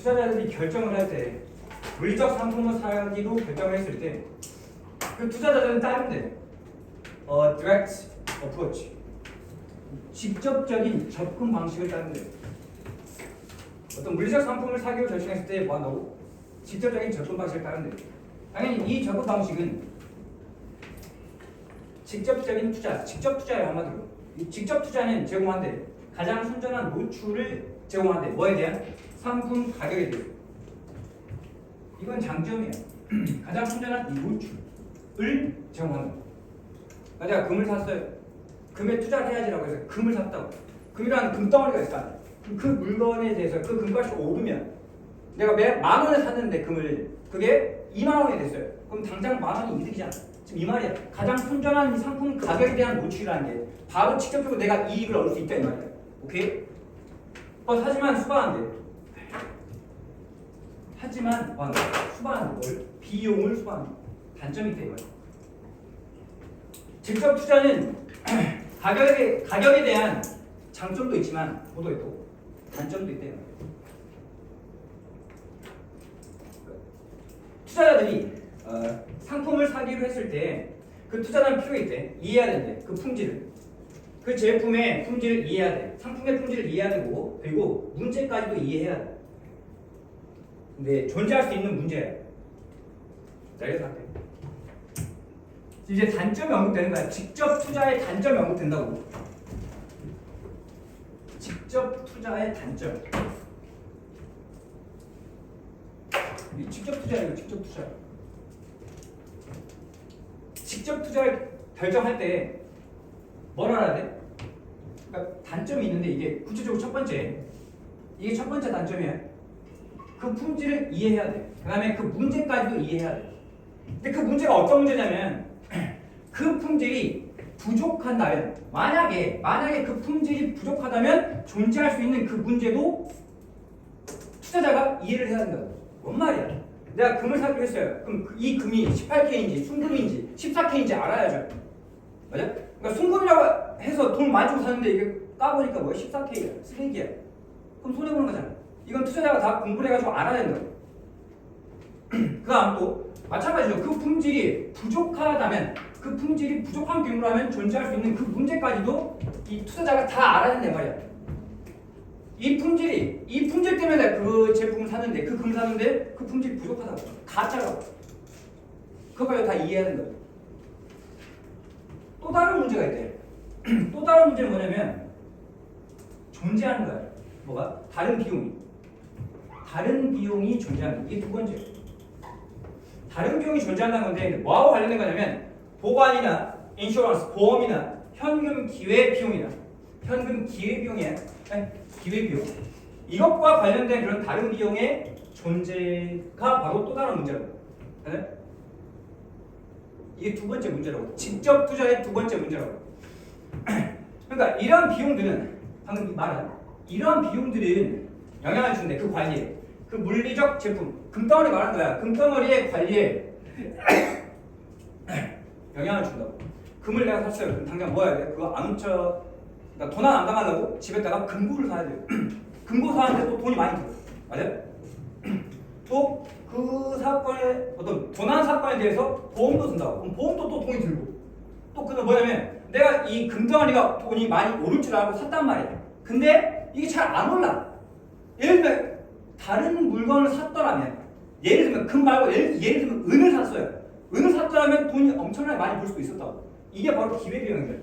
투자자들이 결정을 할 때 물리적 상품을 사기로 결정을 했을 때 그 투자자들은 따른대. direct approach. 직접적인 접근 방식을 따른대. 어떤 물리적 상품을 사기로 결정했을 때 뭐 한다고? 직접적인 접근 방식을 따른대. 당연히 이 접근 방식은 직접적인 투자, 직접 투자의 한마디로. 이 직접 투자는 제공한대. 가장 순전한 노출을 제공한대. 뭐에 대한? 상품 가격에 대해. 이건 장점이야. 가장 순전한 이 노출을 제공한다. 내가 금을 샀어요. 금에 투자를 해야지라고 해서 금을 샀다고. 금이라는 금덩어리가 있어. 그 물건에 대해서 그 금값이 오르면 내가 매 10,000원에 샀는데 금을 그게 20,000원이 됐어요. 그럼 당장 10,000원이 이득이잖아. 지금 이 말이야. 가장 순전한 이 상품 가격에 대한 노출이라는 게 바로 직접적으로 내가 이익을 얻을 수 있다 이 말이야. 오케이? 하지만 수반한대. 하지만 수반한대. 뭘? 비용을 수반한대. 단점이 있다 이 말이야. 직접 투자는 가격에 대한 장점도 있지만 뭐도 있고 단점도 있다 이 말이야. 투자자들이 상품을 사기로 했을 때 그 투자자는 필요가 있대. 이해해야 된대. 그 품질을. 그 제품의 품질을 이해해야 돼. 상품의 품질을 이해해야 되고 그리고 문제까지도 이해해야 돼. 근데 존재할 수 있는 문제야. 내가 할게. 이제 단점이 언급되는 거야. 직접 투자의 단점이 언급된다고. 직접 투자의 단점. 직접 투자예요. 직접 투자. 직접 투자를 결정할 때 뭘 알아야 돼? 그러니까 단점이 있는데 이게 구체적으로 첫 번째. 이게 첫 번째 단점이야. 그 품질을 이해해야 돼. 그 다음에 그 문제까지도 이해해야 돼. 근데 그 문제가 어떤 문제냐면 그 품질이 부족한다면 만약에 그 품질이 부족하다면 존재할 수 있는 그 문제도 투자자가 이해를 해야 된다고. 뭔 말이야? 내가 금을 사기로 했어요. 그럼 이 금이 18K인지 순금인지 14K인지 알아야죠. 맞아? 그러니까 순금이라고 해서 돈 많이 주고 샀는데 이게 까보니까 뭐야? 14K야. 쓰레기야. 그럼 손해보는 거잖아. 이건 투자자가 다 공부를 해가지고 알아야 된다고. 그 다음 또 마찬가지로 그 품질이 부족하다면 그 품질이 부족한 경우라면 존재할 수 있는 그 문제까지도 이 투자자가 다 알아야 된단 말이야. 이 품질 때문에 그 제품을 샀는데 그 금을 샀는데 그 품질이 부족하다고. 가짜라고. 그거까지 다 이해해야 된다고. 또 다른 문제가 있대. 또 다른 문제는 뭐냐면 존재하는 거야. 뭐가? 다른 비용이 존재하는 거. 이게 두 번째. 다른 비용이 존재한다는 건데 뭐하고 관련된 거냐면 보관이나 인슈런스, 보험이나 현금 기회 비용이야. 기회 비용. 이것과 관련된 그런 다른 비용의 존재가 바로 또 다른 문제라고. 네? 이게 두 번째 문제라고. 직접 투자의 두 번째 문제라고. 그러니까 이런 비용들은 방금 말한 이런 비용들은 영향을 주는데 그 관리에 그 물리적 제품 금덩어리 말한 거야. 금덩어리의 관리에 영향을 준다고. 금을 내가 샀어요. 그럼 당장 뭐 해야 돼? 그거 안 훔쳐. 그러니까 도난 안 당하려고 집에다가 금고를 사야 돼요. 금고 사는데 또 돈이 많이 들어요. 맞아요? 또 그 사건에 어떤 도난 사건에 대해서 보험도 든다고. 그럼 보험도 또 돈이 들고. 또 그는 뭐냐면 내가 이 금덩어리가 돈이 많이 오를 줄 알고 샀단 말이야. 근데 이게 잘 안 올라. 예를 들면 다른 물건을 샀더라면 예를 들면 금 말고 예를 들면 은을 샀어요. 은을 샀더라면 돈이 엄청나게 많이 벌 수도 있었다고. 이게 바로 기회비용이에요.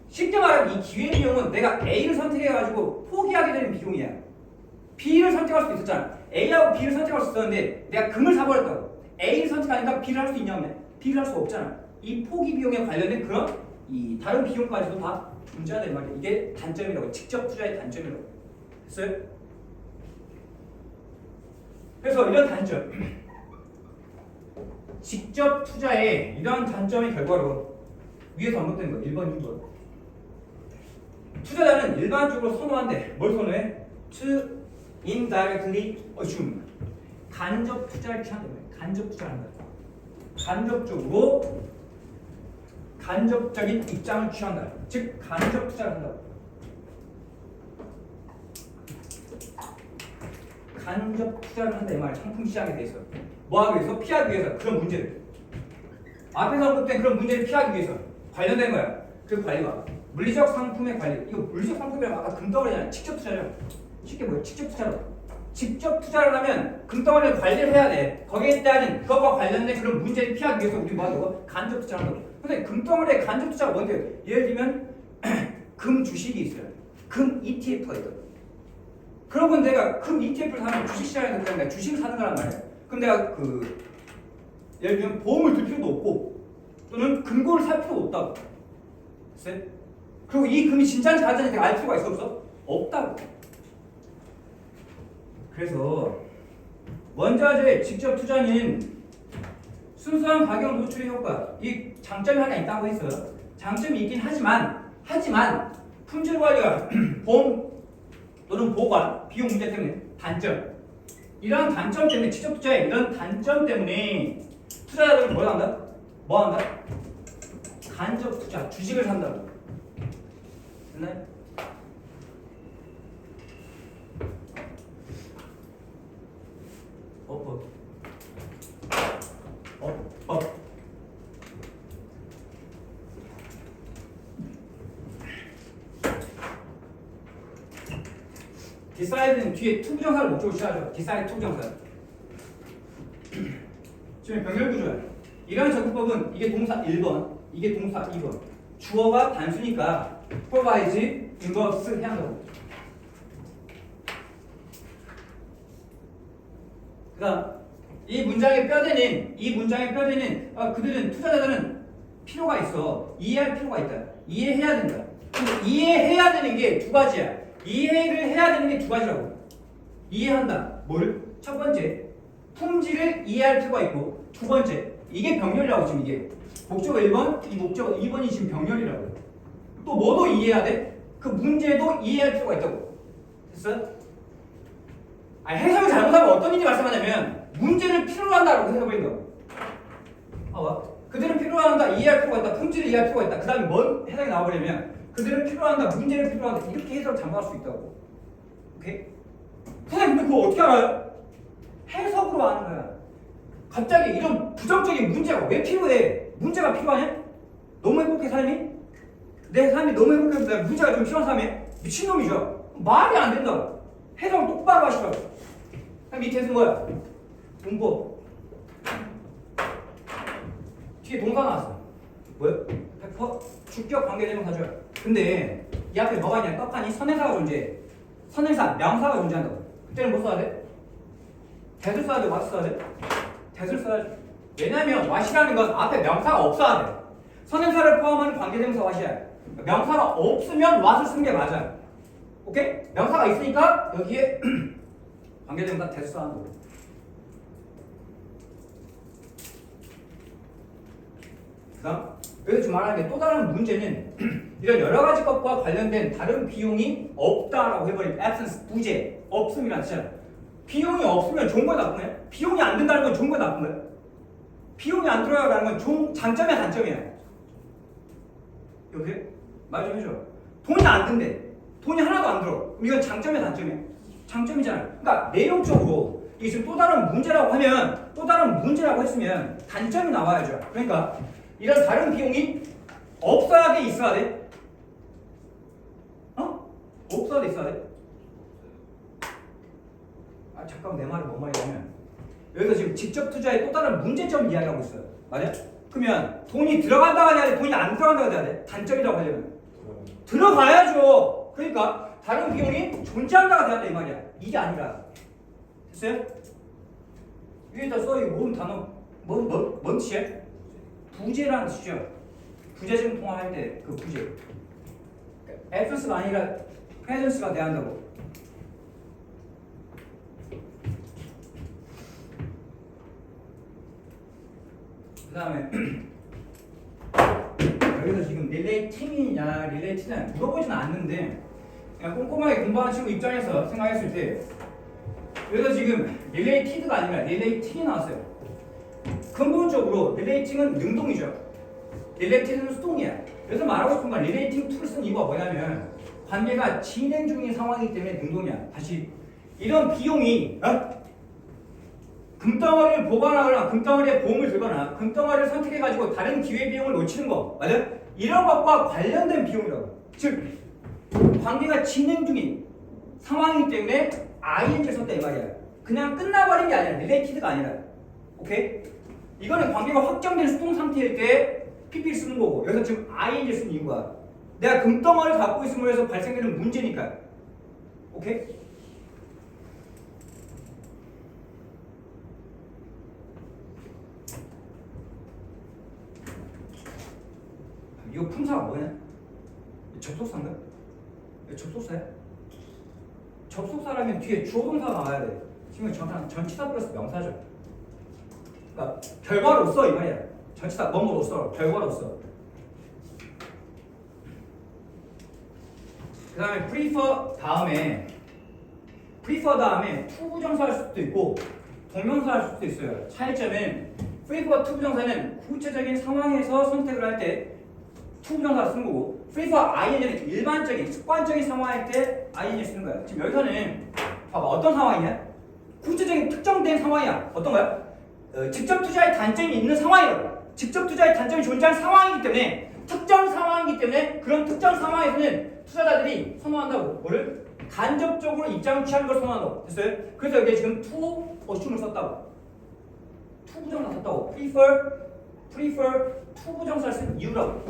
쉽게 말하면 이 기회비용은 내가 A를 선택해가지고 포기하게 되는 비용이야. B를 선택할 수도 있었잖아. A하고 B를 선택할 수 있었는데 내가 금을 사버렸다고. A를 선택하니까 B를 할 수 있냐면 B를 할 수가 없잖아. 이 포기 비용에 관련된 그런 이 다른 비용까지도 다 존재하는 말이야. 이게 단점이라고. 직접 투자의 단점이라고. 됐어요? 그래서 이런 단점, 직접 투자의 이런 단점의 결과로 위에서 언급된 거 1번, 2번. 투자자는 일반적으로 선호한대. 뭘 선호해? To indirectly assume. 간접 투자를 취한다는 거예요. 간접 투자를 한다. 간접적으로 간접적인 입장을 취한다. 즉 간접 투자를 한다. 간접 투자를 한다 이 말이야. 상품 시장에 대해서 뭐 하기 위해서? 피하기 위해서 그런 문제를 앞에서 언급된 그런 문제를 피하기 위해서 관련된 거야. 그 관리가 물리적 상품의 관리. 이거 물리적 상품이라고 아까 금덩어리잖아. 직접 투자죠. 쉽게 뭐야? 직접 투자로. 직접 투자를 하면 금덩어리를 관리를 해야 돼. 거기에 따른 그것과 관련된 그런 문제를 피하기 위해서 우리 뭐 하고 간접 투자를 한다고. 근데 금덩어리에 간접 투자가 뭔데요? 예를 들면 금 주식이 있어요. 금 ETF가 있거든. 그러면 내가 금 ETF를 사면 주식시장에서 그냥 내가 주식을 사는 거란 말이야. 그럼 내가 예를 들면 보험을 들 필요도 없고 또는 금고를 살 필요도 없다고. 그리고 이 금이 진짜인지 가짜인지 내가 알 필요가 있어 없어? 없다고. 그래서 원자재 직접 투자는 순수한 가격 노출의 효과 이 장점이 하나 있다고 했어요. 장점이 있긴 하지만 품질 관리가 보험 또는 보관 비용 문제 때문에 단점 이런 단점 때문에 직접 투자의 이런 단점 때문에 투자자들은 뭘 한다? 뭐 한다? 간접 투자 주식을 산다고. 됐나요? 디사이드는 뒤에 to 부정사를 목적으로 취하죠. 디사이드 to 부정사. 지금 병렬 구조야. 이런 적용법은 이게 동사 1번, 이게 동사 2번. 주어가 단수니까 provide, inverse 해야 한다고. 그다음 이 문장의 뼈대는 그들은 투자자들은 필요가 있어. 이해할 필요가 있다. 이해해야 된다. 근데 이해해야 되는 게 두 가지야. 이해를 해야 되는 게 두 가지라고. 이해한다. 뭘? 첫 번째, 품질을 이해할 필요가 있고 두 번째, 이게 병렬이라고 지금 이게. 목적어 1번, 이 목적어 2번이 지금 병렬이라고. 또 뭐도 이해해야 돼? 그 문제도 이해할 필요가 있다고. 됐어? 해석을 잘못하면 어떤 일이 발생하냐면 문제를 필요로 한다고 해석을 해요. 봐봐. 그들은 필요로 한다. 이해할 필요가 있다. 품질을 이해할 필요가 있다. 그 다음에 뭔 해석이 나와버리면 그들은 필요한다, 문제를 필요한다 이렇게 해석을 장악할 수 있다고. 오케이? 선생님 근데 그거 어떻게 알아요? 해석으로 아는 거야. 갑자기 이런 부정적인 문제가 왜 필요해? 문제가 필요하냐? 너무 행복해 삶이? 내 삶이 너무 행복해서 내가 문제가 좀 필요한 삶이? 미친놈이죠. 말이 안 된다고. 해석을 똑바로 하시라고. 밑에서 뭐야? 문법. 뒤에 동사 나왔어. 뭐야? 100% 주격 관계대명사죠. 근데 이 앞에 뭐가 있냐? 떡하니 선행사가 존재해. 선행사, 명사가 존재한다고. 그때는 뭐 써야 돼? that을 써야 돼? what 써야 돼? that을 써야 돼. 왜냐면 what이라는 건 앞에 명사가 없어야 돼. 선행사를 포함하는 관계대명사 what이야. 명사가 없으면 what을 쓰는 게 맞아. 오케이? 명사가 있으니까 여기에 관계대명사 that을 써야 한다고. 그 다음 여기서 지금 말하는 게 또 다른 문제는 이런 여러 가지 것과 관련된 다른 비용이 없다라고 해버린 absence, 부재, 없음이라는 뜻이잖아. 비용이 없으면 좋은 거야 나쁜 거야? 비용이 안 든다는 건 좋은 거야 나쁜 거야? 비용이 안 들어가는 건 장점이야 단점이야? 여기 말 좀 해줘. 돈이 안 든대. 돈이 하나도 안 들어. 그럼 이건 장점이야 단점이야? 장점이잖아. 그러니까 내용적으로 이게 지금 또 다른 문제라고 하면 또 다른 문제라고 했으면 단점이 나와야죠. 그러니까 이런 다른 비용이 없어야 돼 있어야 돼? 없어야 돼 있어야 돼? 잠깐만 내 말이 뭔 말이냐면 여기서 지금 직접 투자의 또 다른 문제점을 이야기하고 있어요. 맞아? 그러면 돈이 들어간다고 해야 돼? 돈이 안 들어간다고 해야 돼? 단점이라고 하려면 들어가야죠. 그러니까 다른 비용이 존재한다고 해야 돼 이 말이야. 이게 아니라 됐어요? 위에다 써. 이거 뭔 단어 뭔 뜻이야? 부재라는 뜻이죠. 부재중 통화할 때 그 부재. absence가 아니라 presence가 돼야 한다고. 그 다음에 여기서 지금 relating이냐 relating이냐 물어보지는 않는데 그냥 꼼꼼하게 공부하는 친구 입장에서 생각했을 때 여기서 지금 related가 아니라 relating이 나왔어요. 근본적으로 relating은 능동이죠. related는 수동이야. 그래서 말하고 싶은 건 relating to를 쓴 이유가 뭐냐면 관계가 진행 중인 상황이기 때문에 능동이야. 다시 이런 비용이 금덩어리를 보관하거나 금덩어리에 보험을 들거나 금덩어리를 선택해가지고 다른 기회비용을 놓치는 거 맞아요? 이런 것과 관련된 비용이라고. 즉 관계가 진행 중인 상황이기 때문에 ing를 썼다 이 말이야. 그냥 끝나버린 게 아니라 related가 아니라. 오케이? 이거는 관계가 확정된 수동 상태일 때 PP를 쓰는 거고 여기서 지금 ing를 쓴 이유가 내가 금덩어리를 갖고 있음으로 해서 발생되는 문제니까. 오케이? 이거 품사가 뭐냐? 접속사인가? 접속사야? 접속사라면 뒤에 주어 동사가 나와야 돼. 지금 전치사 플러스 명사죠. 그러니까 결과로서 이 말이야. 전치사 뭐뭐로서 결과로서. 그 다음에 prefer 다음에 to 부정사 할 수도 있고 동명사 할 수도 있어요. 차이점은 prefer to 부정사는 구체적인 상황에서 선택을 할 때 to 부정사를 쓰는 거고 prefer ing는 일반적인 습관적인 상황일 때 ing를 쓰는 거야. 지금 여기서는 봐봐 어떤 상황이냐? 구체적인 특정된 상황이야. 어떤 거야? 직접 투자의 단점이 있는 상황이라고. 직접 투자의 단점이 존재하는 상황이기 때문에 특정 상황이기 때문에 그런 특정 상황에서는 투자자들이 선호한다고. 뭐를? 간접적으로 입장을 취하는 걸 선호한다고. 됐어요? 그래서 여기에 지금 to 어춤을 썼다고. to 부정사 썼다고. prefer to 부정사를 쓴 이유라고.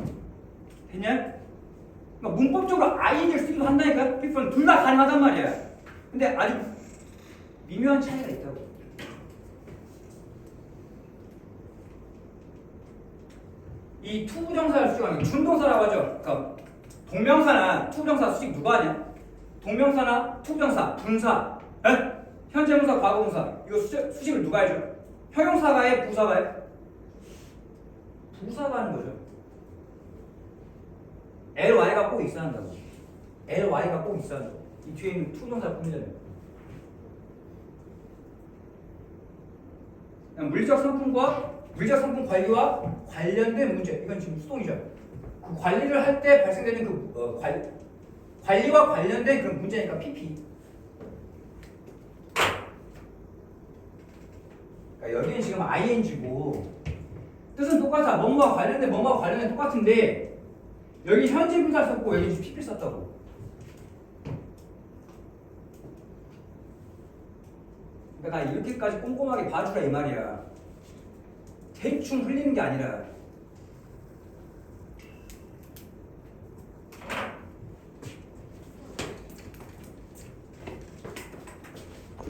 됐냐? 그러니까 문법적으로 ing를 쓰기도 한다니까. prefer는 둘 다 가능하단 말이야. 근데 아주 미묘한 차이가 있다고. 이 to 부정사를 수식하는 게 준동사라고 하죠. 그러니까 동명사나 to 부정사 수식 누가 하냐? 동명사나 to 부정사, 분사, 현재분사, 과거분사 이거 수식을 누가 해줘? 형용사가 해? 부사가 해? 부사가 하는 거죠. ly가 꼭 있어야 한다고. ly가 꼭 있어야 한다고. 이 뒤에 있는 to 부정사 뿐이잖아요. 물리적 상품 관리와 관련된 문제. 이건 지금 수동이죠. 그 관리를 할 때 발생되는 그 관리와 관련된 그 문제니까 PP. 그러니까 여기는 지금 ing고 뜻은 똑같아. 뭐뭐와 관련된 똑같은데 여기 현재 분사 썼고 여기 지금 PP 썼다고. 그러니까 나 이렇게까지 꼼꼼하게 봐주라 이 말이야. 대충 흘리는 게 아니라